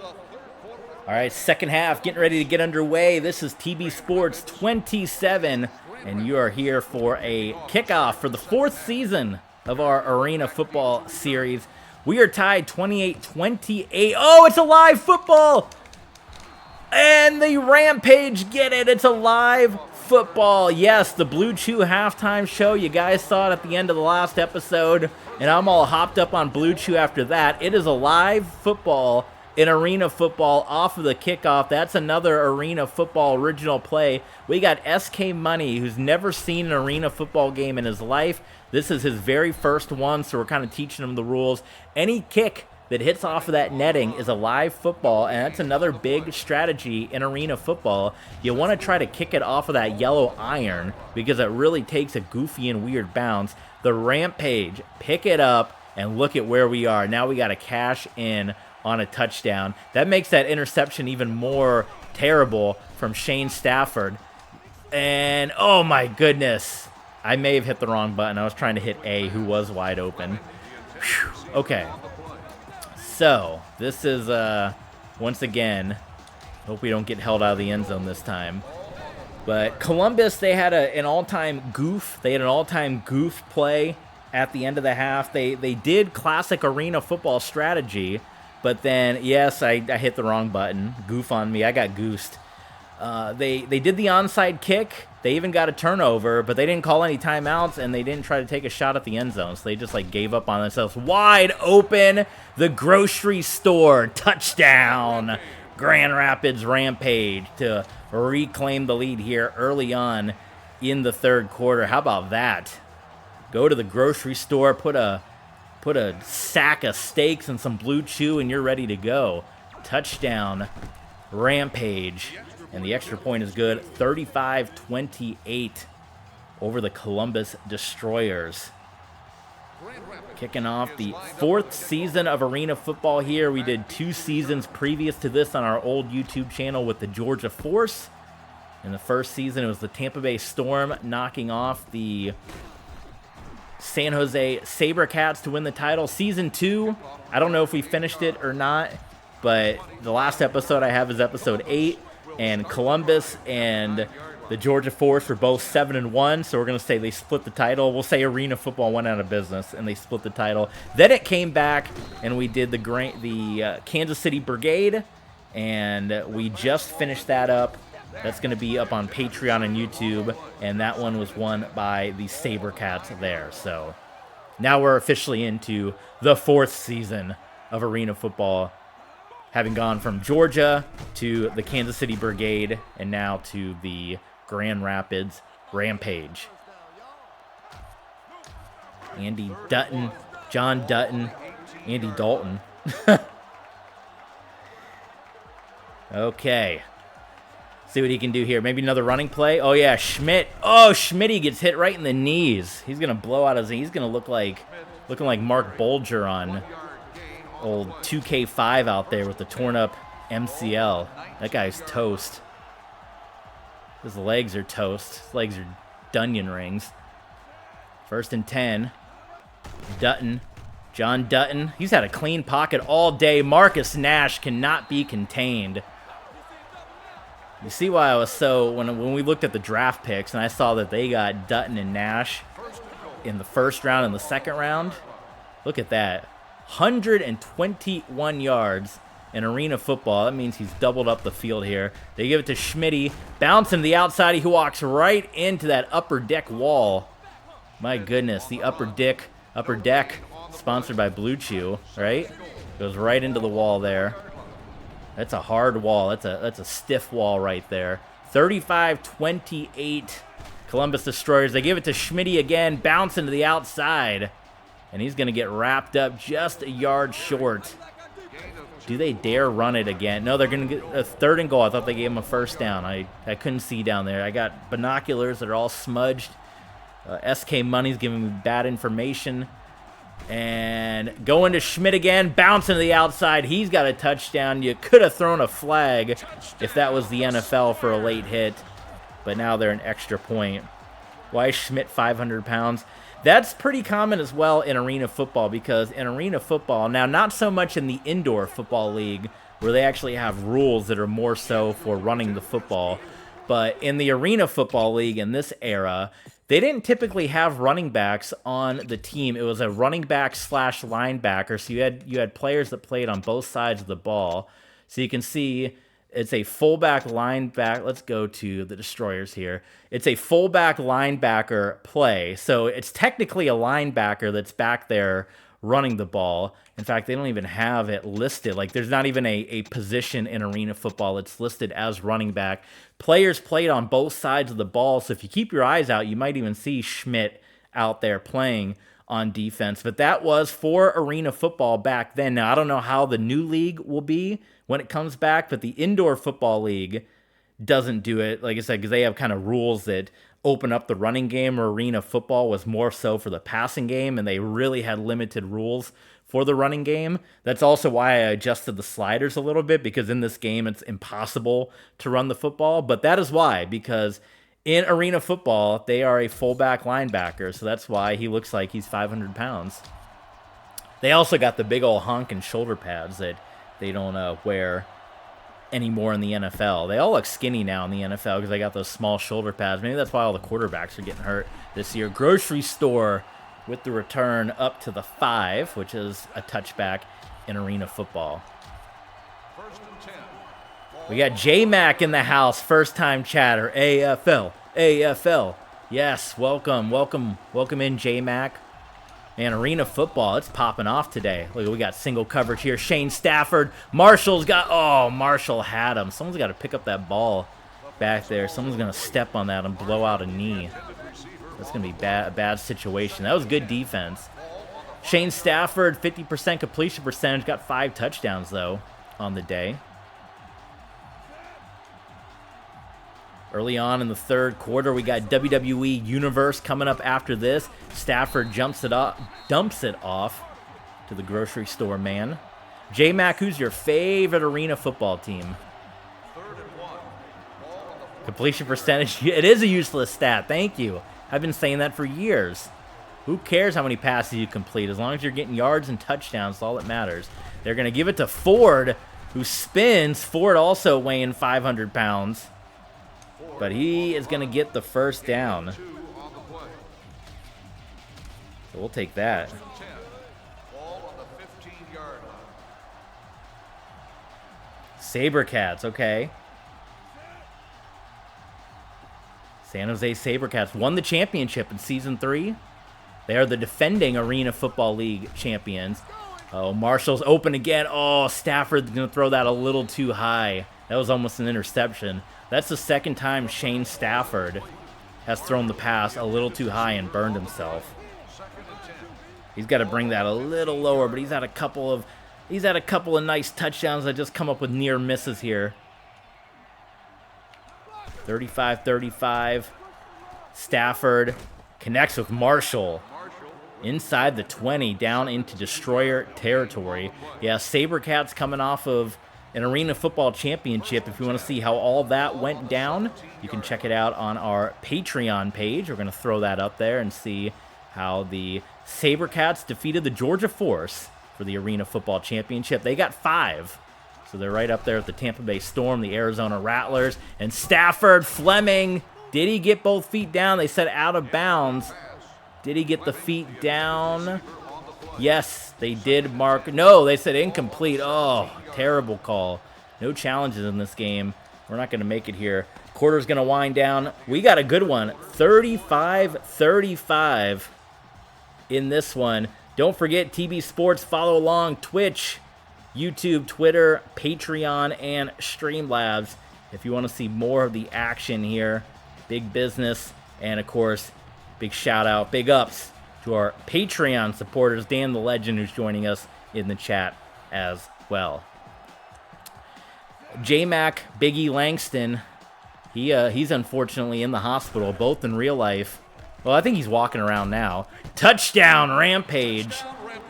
All right, second half, getting ready to get underway. This is TB Sports 27, and you are here for a kickoff for the 4th season of our Arena Football series. We are tied 28-28. Oh, it's a live football! And the Rampage get it. It's a live football. Yes, the Blue Chew halftime show. You guys saw it at the end of the last episode, and I'm all hopped up on Blue Chew after that. It is a live football in Arena Football off of the kickoff. That's another Arena Football original play. We got SK Money, who's never seen an Arena Football game in his life. This is his very first one, so we're kind of teaching him the rules. Any kick that hits off of that netting is a live football, and that's another big strategy in Arena Football. You want to try to kick it off of that yellow iron because it really takes a goofy and weird bounce. The Rampage, pick it up, and look at where we are. Now we got to cash in on a touchdown. That makes that interception even more terrible from Shane Stafford. And, oh my goodness, I may have hit the wrong button. I was trying to hit A, who was wide open. Whew. Okay. So, this is, once again, hope we don't get held out of the end zone this time. But Columbus, they had an all-time goof. They had an all-time goof play at the end of the half. They did classic Arena Football strategy, but then, yes, I hit the wrong button. Goof on me. I got goosed. They did the onside kick. They even got a turnover, but they didn't call any timeouts, and they didn't try to take a shot at the end zone. So they just, gave up on themselves. Wide open, the grocery store, touchdown. Grand Rapids Rampage to reclaim the lead here early on in the third quarter. How about that? Go to the grocery store, put a sack of steaks and some Blue Chew, and you're ready to go. Touchdown, Rampage. And the extra point is good. 35-28 over the Columbus Destroyers. Kicking off the 4th season of Arena Football here. We did 2 seasons previous to this on our old YouTube channel with the Georgia Force. In the first season, it was the Tampa Bay Storm knocking off the San Jose SaberCats to win the title. Season 2, I don't know if we finished it or not, but the last episode I have is episode 8. And Columbus and the Georgia Force were both 7-1, so we're going to say they split the title. We'll say Arena Football went out of business, and they split the title. Then it came back, and we did the Kansas City Brigade, and we just finished that up. That's going to be up on Patreon and YouTube, and that one was won by the SaberCats there. So now we're officially into the 4th season of Arena Football, having gone from Georgia to the Kansas City Brigade and now to the Grand Rapids Rampage. Andy Dutton, John Dutton, Andy Dalton. Okay. See what he can do here. Maybe another running play. Oh, yeah, Schmidt. Oh, Schmitty gets hit right in the knees. He's going to blow out his knee. He's going to looking like Mark Bolger on old 2K5 out there with the torn up MCL. That guy's toast. His legs are toast. His legs are Dunyan rings. 1st and 10. Dutton. John Dutton. He's had a clean pocket all day. Marcus Nash cannot be contained. You see why I was so, when we looked at the draft picks and I saw that they got Dutton and Nash in the 1st round and the 2nd round. Look at that. 121 yards in Arena Football. That means he's doubled up the field here. They give it to Schmitty. Bouncing to the outside. He walks right into that upper deck wall. My goodness, the upper deck, sponsored by Blue Chew, right? Goes right into the wall there. That's a hard wall. That's a stiff wall right there. 35-28 Columbus Destroyers. They give it to Schmitty again. Bouncing to the outside. And he's going to get wrapped up just a yard short. Do they dare run it again? No, they're going to get a 3rd and goal. I thought they gave him a 1st down. I couldn't see down there. I got binoculars that are all smudged. SK Money's giving me bad information. And going to Schmidt again. Bouncing to the outside. He's got a touchdown. You could have thrown a flag if that was the NFL for a late hit. But now they're an extra point. Why is Schmidt 500 pounds? That's pretty common as well in arena football, because in arena football, now not so much in the indoor football league where they actually have rules that are more so for running the football, but in the arena football league in this era, they didn't typically have running backs on the team. It was a running back slash linebacker, so you had players that played on both sides of the ball. So you can see it's a fullback linebacker. Let's go to the Destroyers here. It's a fullback linebacker play. So it's technically a linebacker that's back there running the ball. In fact, they don't even have it listed. Like, there's not even a position in arena football. It's listed as running back. Players played on both sides of the ball. So if you keep your eyes out, you might even see Schmidt out there playing on defense. But that was for arena football back then. Now, I don't know how the new league will be when it comes back, but the indoor football league doesn't do it, like I said, because they have kind of rules that open up the running game. Or arena football was more so for the passing game, and they really had limited rules for the running game. That's also why I adjusted the sliders a little bit, because in this game it's impossible to run the football. But that is why, because in arena football, they are a fullback linebacker, so that's why he looks like he's 500 pounds. They also got the big old honking shoulder pads that they don't wear anymore in the NFL. They all look skinny now in the NFL because they got those small shoulder pads. Maybe that's why all the quarterbacks are getting hurt this year. Grocery store with the return up to the 5, which is a touchback in arena football. We got J-Mac in the house, first-time chatter. AFL, AFL. Yes, welcome in, J-Mac. Man, arena football, it's popping off today. Look, we got single coverage here. Shane Stafford. Marshall's got, oh, Marshall had him. Someone's got to pick up that ball back there. Someone's going to step on that and blow out a knee. That's going to be a bad situation. That was good defense. Shane Stafford, 50% completion percentage. Got 5 touchdowns, though, on the day. Early on in the third quarter, we got WWE Universe coming up after this. Stafford dumps it off to the grocery store man. J-Mac, who's your favorite arena football team? Completion percentage. It is a useless stat. Thank you. I've been saying that for years. Who cares how many passes you complete? As long as you're getting yards and touchdowns, that's all that matters. They're going to give it to Ford, who spins. Ford also weighing 500 pounds. But he is going to get the first down. So we'll take that. Sabercats, okay. San Jose Sabercats won the championship in Season 3. They are the defending Arena Football League champions. Oh, Marshall's open again. Oh, Stafford's going to throw that a little too high. That was almost an interception. That's the second time Shane Stafford has thrown the pass a little too high and burned himself. He's got to bring that a little lower, but he's had a couple of nice touchdowns that just come up with near misses here. 35-35. Stafford connects with Marshall inside the 20, down into Destroyer territory. Yeah, Sabercats coming off of an Arena Football Championship. If you want to see how all that went down, you can check it out on our Patreon page. We're going to throw that up there and see how the Sabercats defeated the Georgia Force for the Arena Football Championship. They got 5, so they're right up there with the Tampa Bay Storm, the Arizona Rattlers, and Stafford. Fleming, did he get both feet down? They said out of bounds. Did he get the feet down? Yes, they did mark. No, they said incomplete. Oh, terrible call. No challenges in this game. We're not going to make it here. Quarter's going to wind down. We got a good one. 35-35 in this one. Don't forget, TB Sports, follow along. Twitch, YouTube, Twitter, Patreon, and Streamlabs. If you want to see more of the action here. Big business. And, of course, big shout-out, big ups to our Patreon supporters, Dan the Legend, who's joining us in the chat as well. J-Mac, Biggie Langston, he's unfortunately in the hospital, both in real life. Well, I think he's walking around now. Touchdown, Rampage.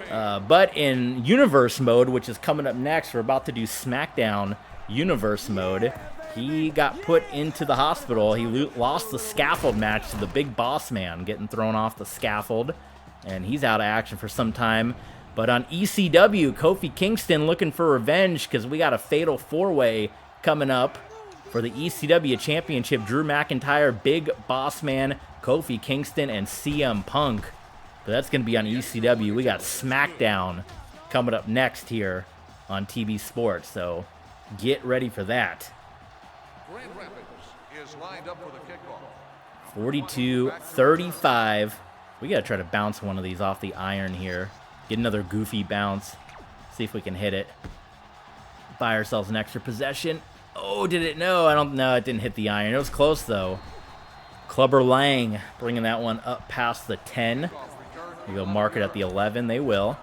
But in Universe mode, which is coming up next, we're about to do SmackDown Universe mode. he got put into the hospital. He lost the scaffold match to the big boss man, getting thrown off the scaffold, and he's out of action for some time. But on ECW, Kofi Kingston looking for revenge because we got a fatal four-way coming up for the ECW Championship. Drew McIntyre, Big Boss Man, Kofi Kingston, and CM Punk. But that's going to be on ECW. We got SmackDown coming up next here on TB Sports, so get ready for that. Grand Rampage is lined up for the kickoff. 42-35. We got to try to bounce one of these off the iron here. Get another goofy bounce. See if we can hit it. Buy ourselves an extra possession. Oh, did it? No, I don't know. It didn't hit the iron. It was close, though. Clubber Lang bringing that one up past the 10. We go mark it at the 11. They will.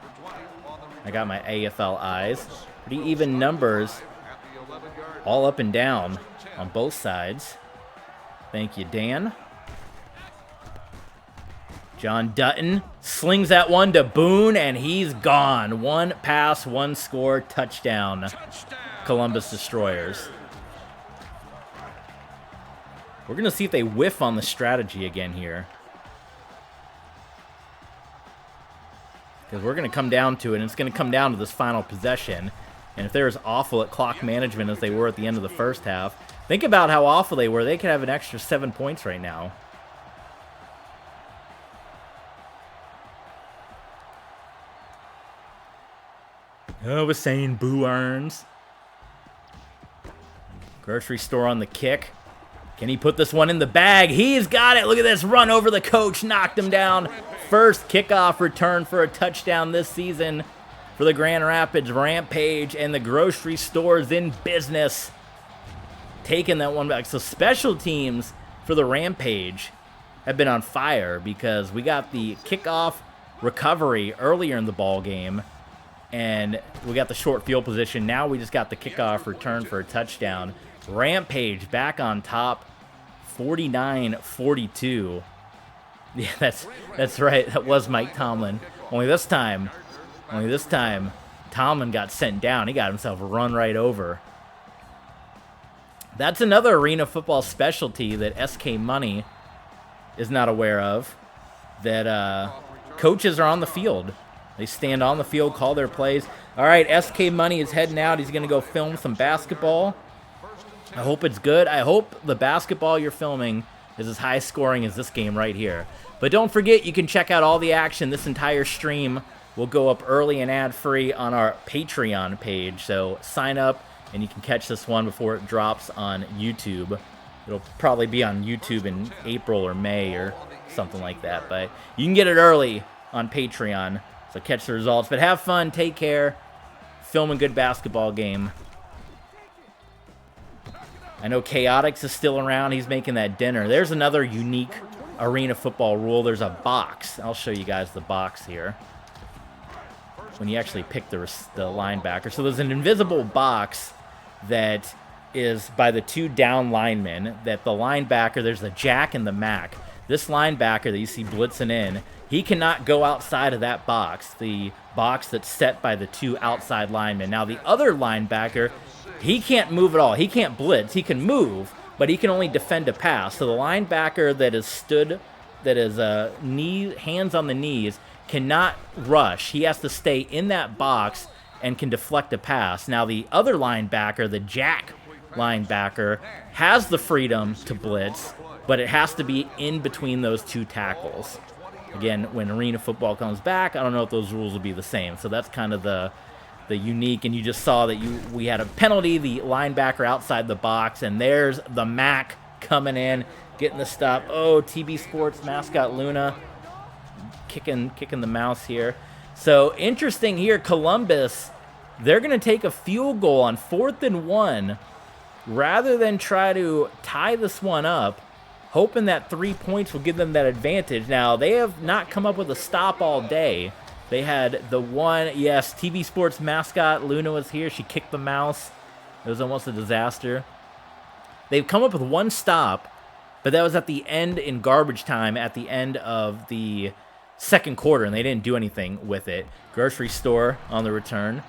I got my AFL eyes. Pretty even numbers. All up and down on both sides. Thank you, Dan. John Dutton slings that one to Boone, and he's gone. One pass, one score, touchdown. Columbus Destroyers. We're going to see if they whiff on the strategy again here. Because we're going to come down to it, and it's going to come down to this final possession. And if they're as awful at clock management as they were at the end of the first half, think about how awful they were. They could have an extra 7 points right now. I was saying Boo earns. Grocery store on the kick. Can he put this one in the bag? He's got it. Look at this run over the coach. Knocked him down. First kickoff return for a touchdown this season for the Grand Rapids Rampage, and the grocery store's in business. Taking that one back. So special teams for the Rampage have been on fire because we got the kickoff recovery earlier in the ball game. And we got the short field position. Now we just got the kickoff return for a touchdown. Rampage back on top, 49-42. Yeah, that's right. That was Mike Tomlin. Only this time, Tomlin got sent down. He got himself run right over. That's another arena football specialty that SK Money is not aware of. That coaches are on the field. They stand on the field, call their plays. All right, SK Money is heading out. He's going to go film some basketball. I hope it's good. I hope the basketball you're filming is as high scoring as this game right here. But don't forget, you can check out all the action. This entire stream will go up early and ad-free on our Patreon page. So sign up, and you can catch this one before it drops on YouTube. It'll probably be on YouTube in April or May or something like that. But you can get it early on Patreon. So catch the results. But have fun. Take care. Film a good basketball game. I know Chaotix is still around. He's making that dinner. There's another unique arena football rule. There's a box. I'll show you guys the box here. When you actually pick the linebacker. So there's an invisible box that is by the two down linemen. That the linebacker, there's the Jack and the Mac. This linebacker that you see blitzing in, he cannot go outside of that box, the box that's set by the two outside linemen. Now, the other linebacker, he can't move at all. He can't blitz. He can move, but he can only defend a pass. So the linebacker that is stood, that is hands on the knees, cannot rush. He has to stay in that box and can deflect a pass. Now, the other linebacker, the Jack linebacker, has the freedom to blitz, but it has to be in between those two tackles. Again, when arena football comes back, I don't know if those rules will be the same. So that's kind of the unique. And you just saw that we had a penalty, the linebacker outside the box, and there's the Mac coming in, getting the stop. Oh, TB Sports mascot Luna kicking the mouse here. So interesting here, Columbus, they're going to take a field goal on 4th and 1 rather than try to tie this one up, hoping that 3 points will give them that advantage. Now, they have not come up with a stop all day. They had the one, yes, TV Sports mascot Luna was here. She kicked the mouse. It was almost a disaster. They've come up with one stop, but that was at the end in garbage time at the end of the second quarter, and they didn't do anything with it. Grocery store on the return.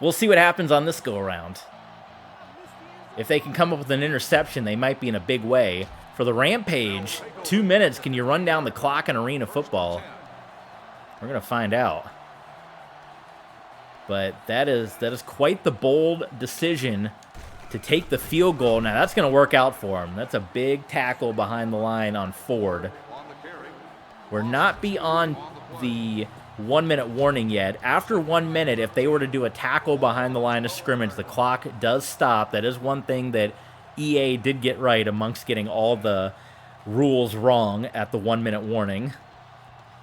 We'll see what happens on this go-around. If they can come up with an interception, they might be in a big way. For the Rampage, 2 minutes, can you run down the clock in arena football? We're going to find out. But that is quite the bold decision to take the field goal. Now, that's going to work out for him. That's a big tackle behind the line on Ford. We're not beyond the 1 minute warning yet. After 1 minute, if they were to do a tackle behind the line of scrimmage, the clock does stop. That is one thing that EA did get right amongst getting all the rules wrong at the 1 minute warning.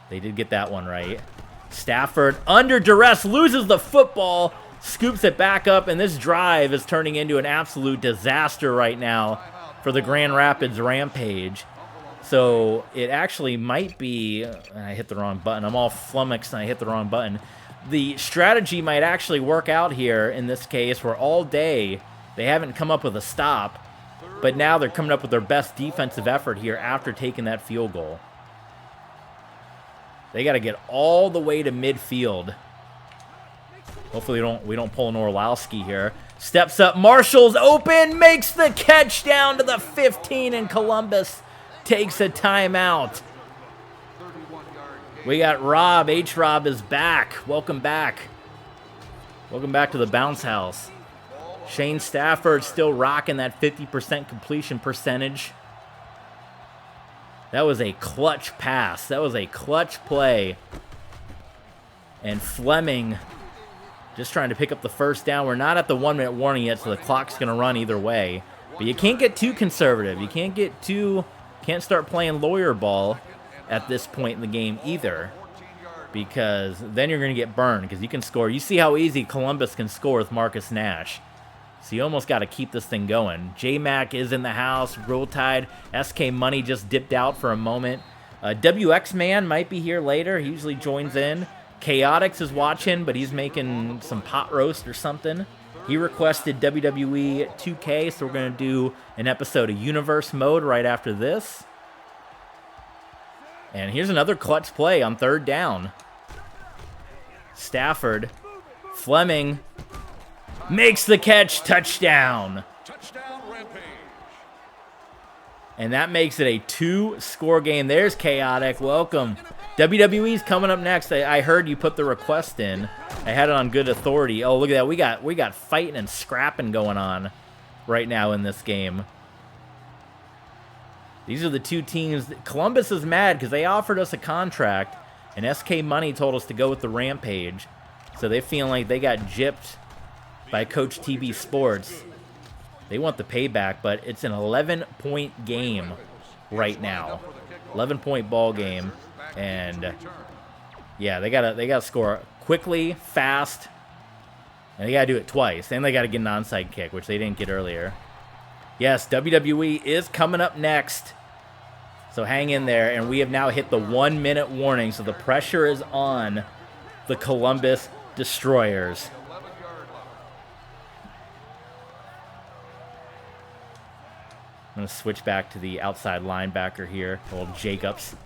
They did get that one right. Stafford, under duress, loses the football, scoops it back up, and this drive is turning into an absolute disaster right now for the Grand Rapids Rampage. So it actually might be, I hit the wrong button. I'm all flummoxed and I hit the wrong button. The strategy might actually work out here in this case where all day they haven't come up with a stop, but now they're coming up with their best defensive effort here after taking that field goal. They got to get all the way to midfield. Hopefully we don't pull an Orlowski here. Steps up, Marshall's open, makes the catch down to the 15, and Columbus takes a timeout. We got Rob. H-Rob is back. Welcome back. Welcome back to the bounce house. Shane Stafford still rocking that 50% completion percentage. That was a clutch pass. That was a clutch play. And Fleming just trying to pick up the first down. We're not at the 1 minute warning yet, so the clock's going to run either way. But you can't get too conservative. You can't start playing lawyer ball at this point in the game either, because then you're going to get burned because you can score. You see how easy Columbus can score with Marcus Nash. So you almost got to keep this thing going. J-Mac is in the house. Roll Tide. SK Money just dipped out for a moment. WX Man might be here later. He usually joins in. Chaotix is watching, but he's making some pot roast or something. He requested WWE 2K, so we're going to do an episode of Universe Mode right after this. And here's another clutch play on third down. Stafford. Fleming makes the catch. Touchdown. Touchdown, Rampage. And that makes it a 2-score game. There's Chaotic. Welcome. WWE's coming up next. I heard you put the request in. I had it on good authority. Oh, look at that. We got fighting and scrapping going on right now in this game. These are the two teams. Columbus is mad because they offered us a contract, and SK Money told us to go with the Rampage. So they feel like they got gypped by Coach TB Sports. They want the payback, but it's an 11-point game right now. 11-point ball game. And yeah, they gotta score quickly, fast, and they gotta do it twice. And they gotta get an onside kick, which they didn't get earlier. Yes, WWE is coming up next. So hang in there, and we have now hit the 1 minute warning, so the pressure is on the Columbus Destroyers. I'm gonna switch back to the outside linebacker here, old Jacobs.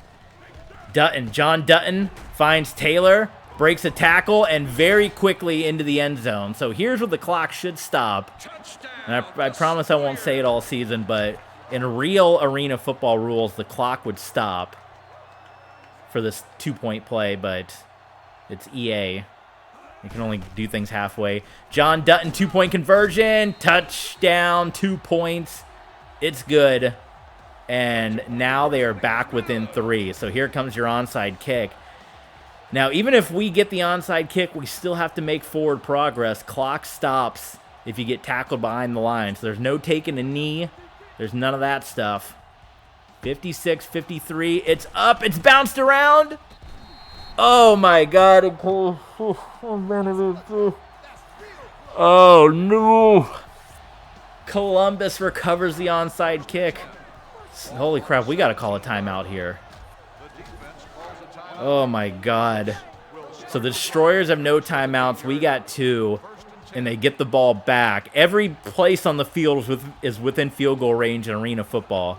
Dutton, John Dutton finds Taylor, breaks a tackle, and very quickly into the end zone. So here's where the clock should stop. And I promise I won't say it all season, but in real arena football rules, the clock would stop for this 2-point play, but it's EA. You can only do things halfway. John Dutton, 2-point conversion, touchdown, 2 points. It's good. And now they are back within 3. So here comes your onside kick. Now, even if we get the onside kick, we still have to make forward progress. Clock stops if you get tackled behind the line. So there's no taking a knee. There's none of that stuff. 56, 53. It's up. It's bounced around. Oh, my God. Oh, no. Columbus recovers the onside kick. Holy crap, we got to call a timeout here. Oh, my God. So the Destroyers have no timeouts. We got 2, and they get the ball back. Every place on the field is within field goal range in arena football.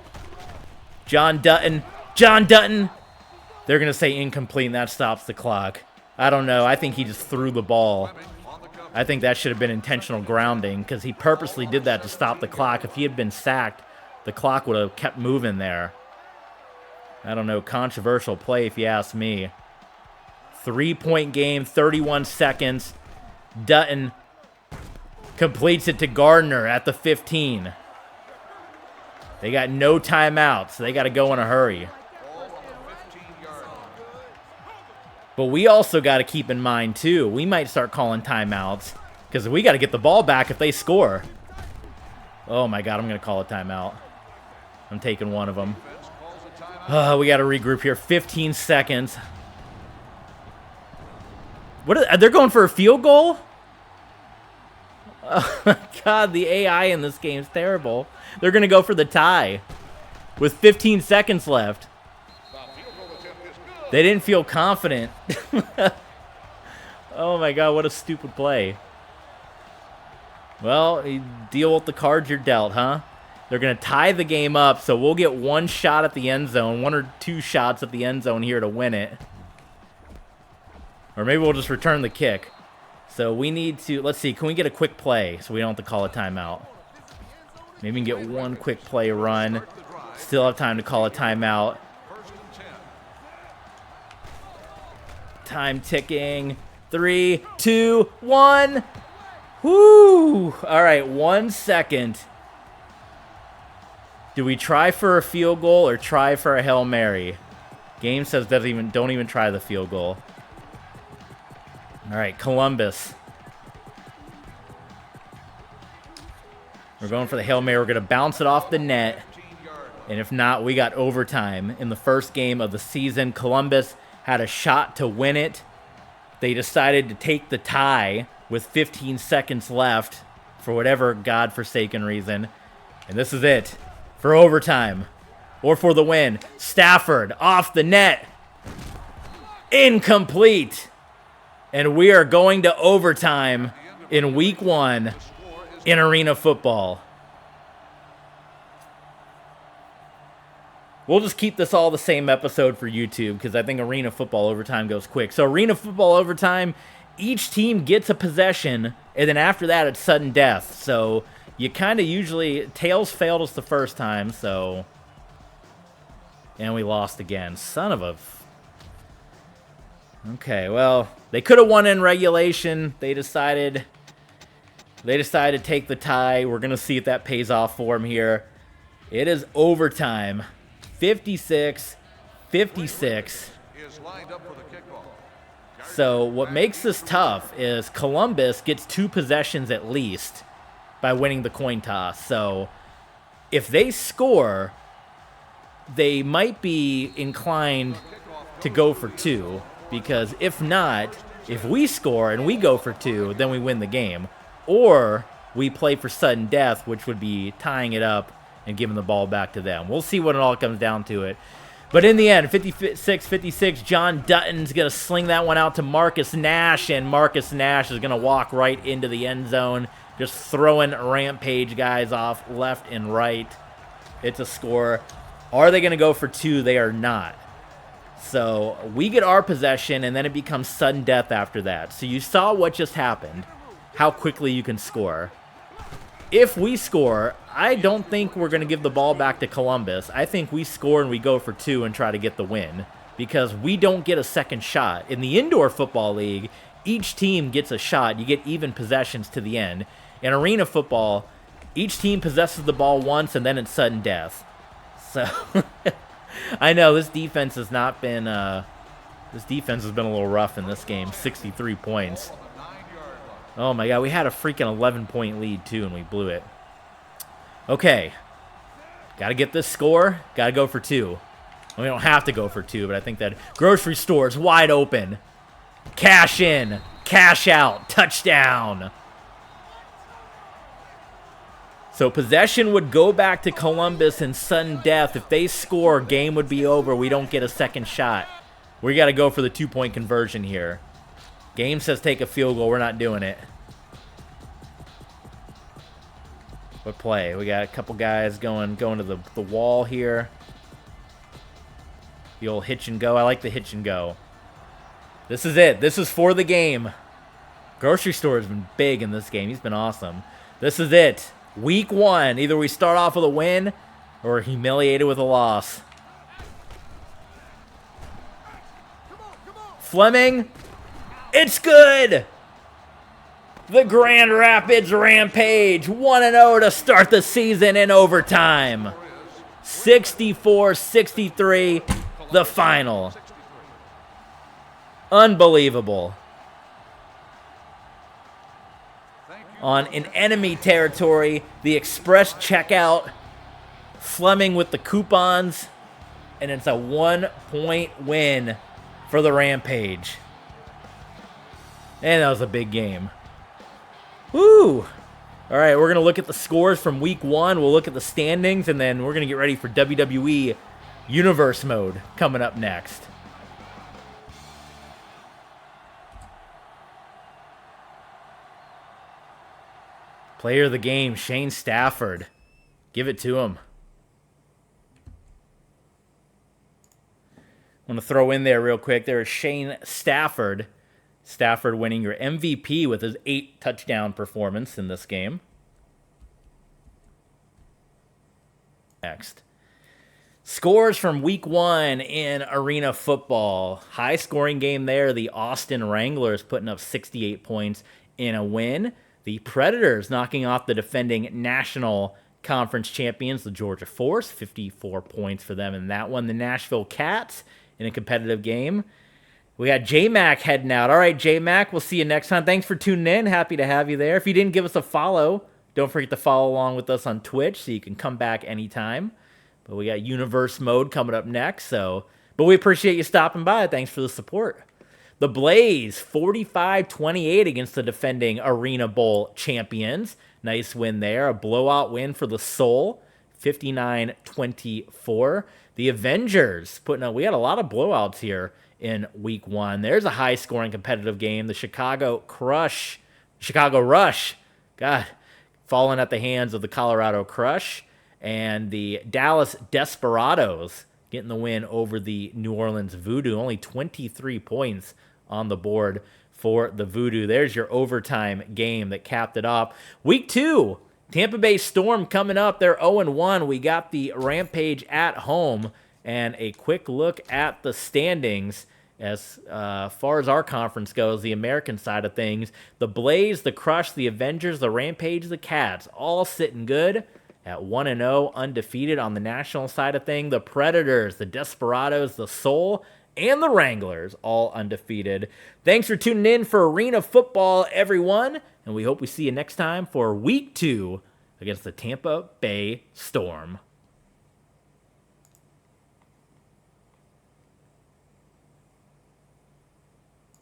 John Dutton. They're going to say incomplete, and that stops the clock. I don't know. I think he just threw the ball. I think that should have been intentional grounding because he purposely did that to stop the clock. If he had been sacked, the clock would have kept moving there. I don't know, controversial play if you ask me. 3-point game, 31 seconds. Dutton completes it to Gardner at the 15. They got no timeouts, so they got to go in a hurry. But we also got to keep in mind, too, we might start calling timeouts because we got to get the ball back if they score. Oh, my God, I'm going to call a timeout. I'm taking one of them. We got to regroup here. 15 seconds. They're going for a field goal? Oh, my God, the AI in this game is terrible. They're going to go for the tie with 15 seconds left. They didn't feel confident. Oh, my God, what a stupid play. Well, you deal with the cards you're dealt, huh? They're going to tie the game up, so we'll get one shot at the end zone, 1 or 2 shots at the end zone here to win it. Or maybe we'll just return the kick. So we need to, let's see, can we get a quick play so we don't have to call a timeout? Maybe we can get one quick play run. Still have time to call a timeout. Time ticking. 3, 2, 1. Whoo! All right, 1 second. Do we try for a field goal or try for a Hail Mary? Game says don't even try the field goal. All right, Columbus. We're going for the Hail Mary. We're going to bounce it off the net. And if not, we got overtime. In the first game of the season, Columbus had a shot to win it. They decided to take the tie with 15 seconds left for whatever godforsaken reason. And this is it for overtime or for the win. Stafford off the net. Incomplete. And we are going to overtime in week 1 in Arena Football. We'll just keep this all the same episode for YouTube because I think Arena Football overtime goes quick. So Arena Football overtime, each team gets a possession, and then after that it's sudden death. So you kind of usually, tails failed us the first time, so. And we lost again. Son of a. Okay, well, they could have won in regulation. They decided to take the tie. We're going to see if that pays off for them here. It is overtime. 56-56. So what makes this tough is Columbus gets 2 possessions at least by winning the coin toss. So if they score, they might be inclined to go for 2. Because if not, if we score and we go for 2, then we win the game. Or we play for sudden death, which would be tying it up and giving the ball back to them. We'll see when it all comes down to it. But in the end, 56-56, John Dutton's going to sling that one out to Marcus Nash, and Marcus Nash is going to walk right into the end zone, just throwing Rampage guys off left and right. It's a score. Are they going to go for 2? They are not. So we get our possession, and then it becomes sudden death after that. So you saw what just happened, how quickly you can score. If we score, I don't think we're going to give the ball back to Columbus. I think we score and we go for 2 and try to get the win because we don't get a second shot. In the Indoor Football League, each team gets a shot. You get even possessions to the end. In Arena Football, each team possesses the ball once and then it's sudden death. So I know this defense has not been this defense has been a little rough in this game. 63 points. Oh my God, we had a freaking 11-point lead too, and we blew it. Okay, got to get this score. Got to go for 2. Well, we don't have to go for 2, but I think that grocery store is wide open. Cash in, cash out, touchdown. So possession would go back to Columbus in sudden death. If they score, game would be over. We don't get a second shot. We got to go for the 2-point conversion here. Game says take a field goal. We're not doing it. What play? We got a couple guys going to the wall here. The old hitch and go. I like the hitch and go. This is it. This is for the game. Grocery store has been big in this game. He's been awesome. This is it. Week 1. Either we start off with a win or humiliated with a loss. Fleming. It's good. The Grand Rapids Rampage. 1-0 to start the season in overtime. 64-63. The final. Unbelievable. On in enemy territory, the express checkout, Fleming with the coupons, and it's a 1-point win for the Rampage. And that was a big game. Woo! All right, we're going to look at the scores from week 1. We'll look at the standings, and then we're going to get ready for WWE Universe Mode coming up next. Player of the game, Shane Stafford. Give it to him. I want to throw in there real quick. There is Shane Stafford. Stafford winning your MVP with his 8-touchdown performance in this game. Next. Scores from week 1 in arena football. High scoring game there. The Austin Wranglers putting up 68 points in a win. The Predators knocking off the defending National Conference champions, the Georgia Force. 54 points for them in that one. The Nashville Cats in a competitive game. We got J-Mac heading out. All right, J-Mac, we'll see you next time. Thanks for tuning in. Happy to have you there. If you didn't give us a follow, don't forget to follow along with us on Twitch so you can come back anytime. But we got Universe Mode coming up next. But we appreciate you stopping by. Thanks for the support. The Blaze, 45-28 against the defending Arena Bowl champions. Nice win there. A blowout win for the Soul, 59-24. The Avengers putting up, we had a lot of blowouts here in week 1. There's a high-scoring competitive game. The Chicago Rush, God, falling at the hands of the Colorado Crush. And the Dallas Desperados getting the win over the New Orleans Voodoo. Only 23 points on the board for the Voodoo. There's your overtime game that capped it off. Week 2, Tampa Bay Storm coming up. They're 0-1. We got the Rampage at home. And a quick look at the standings as far as our conference goes, the American side of things. The Blaze, the Crush, the Avengers, the Rampage, the Cats, all sitting good at 1-0, undefeated on the national side of things. The Predators, the Desperados, the Soul, and the Wranglers, all undefeated. Thanks for tuning in for Arena Football, everyone, and we hope we see you next time for Week 2 against the Tampa Bay Storm.